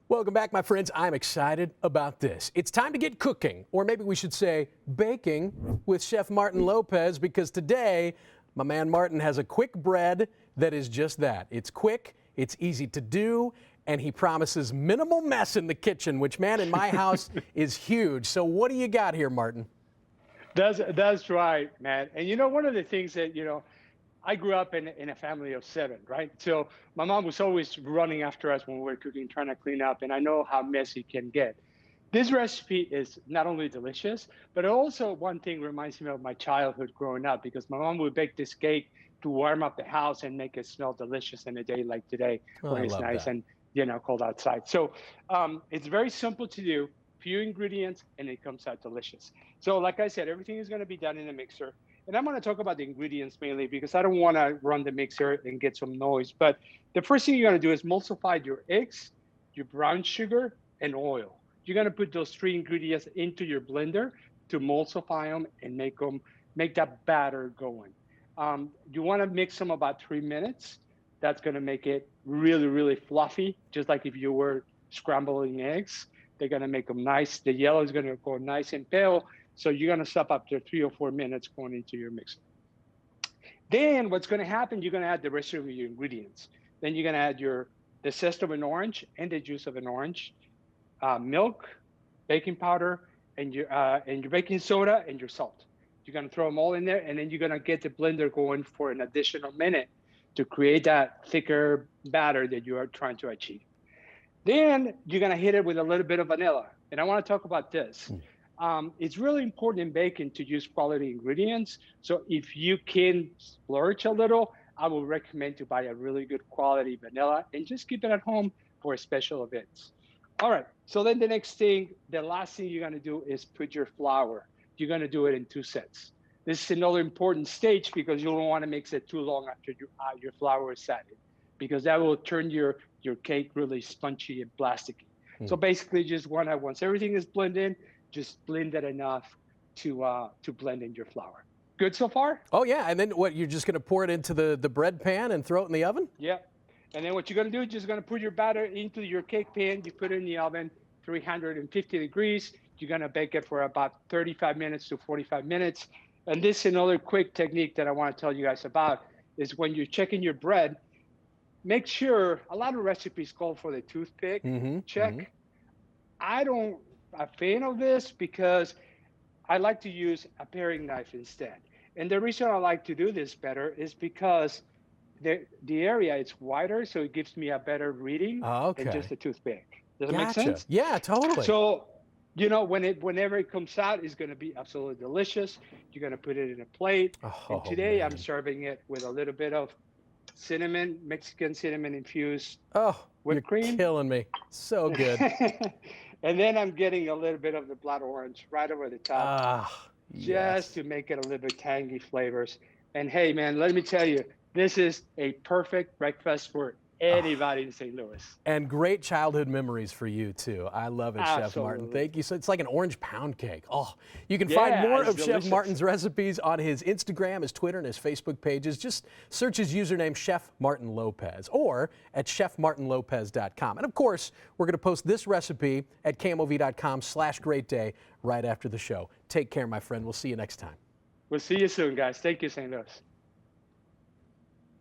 Welcome back, my friends. I'm excited about this. It's time to get cooking, or maybe we should say baking, with Chef Martin Lopez, because today my man Martin has a quick bread that is just that. It's quick, it's easy to do, and he promises minimal mess in the kitchen, which, man, in my house is huge. So what do you got here, Martin? That's right, man. And one of the things that, I grew up in a family of 7, right? So my mom was always running after us when we were cooking, trying to clean up, and I know how messy it can get. This recipe is not only delicious, but also one thing reminds me of my childhood growing up, because my mom would bake this cake to warm up the house and make it smell delicious in a day like today Oh, when I it's love nice that. and cold outside. So it's very simple to do, few ingredients, and it comes out delicious. So like I said, everything is going to be done in a mixer. And I'm going to talk about the ingredients mainly because I don't want to run the mixer and get some noise. But the first thing you're going to do is emulsify your eggs, your brown sugar, and oil. You're going to put those 3 ingredients into your blender to emulsify them and make that batter going. You want to mix them about 3 minutes. That's going to make it really, really fluffy, just like if you were scrambling eggs. They're going to make them nice. The yellow is going to go nice and pale. So you're going to stop up to 3 or 4 minutes going into your mixer. Then what's going to happen, you're going to add the rest of your ingredients. Then you're going to add the zest of an orange and the juice of an orange, milk, baking powder, and your baking soda and your salt. You're going to throw them all in there, and then you're going to get the blender going for an additional minute to create that thicker batter that you are trying to achieve. Then you're going to hit it with a little bit of vanilla. And I want to talk about this. It's really important in baking to use quality ingredients. So if you can splurge a little, I would recommend to buy a really good quality vanilla and just keep it at home for special events. All right. So then the next thing, the last thing you're going to do is put your flour. You're going to do it in 2 sets. This is another important stage because you don't want to mix it too long after your flour is set, because that will turn your cake really spongy and plasticky. So basically just once everything is blended, just blend it enough to blend in your flour. Good so far? Oh, yeah. And then what, you're just going to pour it into the bread pan and throw it in the oven? Yeah. And then what you're going to do is just going to put your batter into your cake pan. You put it in the oven, 350 degrees. You're going to bake it for about 35 minutes to 45 minutes. And this is another quick technique that I want to tell you guys about is when you're checking your bread, make sure, a lot of recipes call for the toothpick check. I'm a fan of this because I like to use a paring knife instead. And the reason I like to do this better is because the area is wider, so it gives me a better reading than just a toothpick. Does it make sense? Yeah, totally. So, whenever it comes out, it's going to be absolutely delicious. You're going to put it in a plate. And today I'm serving it with a little bit of cinnamon, Mexican cinnamon infused whipped cream. You're killing me. So good. And then I'm getting a little bit of the blood orange right over the top, just to make it a little bit tangy flavors. And hey, man, let me tell you, this is a perfect breakfast for anybody in St. Louis. And great childhood memories for you, too. I love it, Absolutely. Chef Martin. Thank you. So it's like an orange pound cake. Oh, you can find more of Chef Martin's recipes on his Instagram, his Twitter, and his Facebook pages. Just search his username, Chef Martin Lopez, or at chefmartinlopez.com. And of course, we're going to post this recipe at KMOV.com/greatday right after the show. Take care, my friend. We'll see you next time. We'll see you soon, guys. Thank you, St. Louis.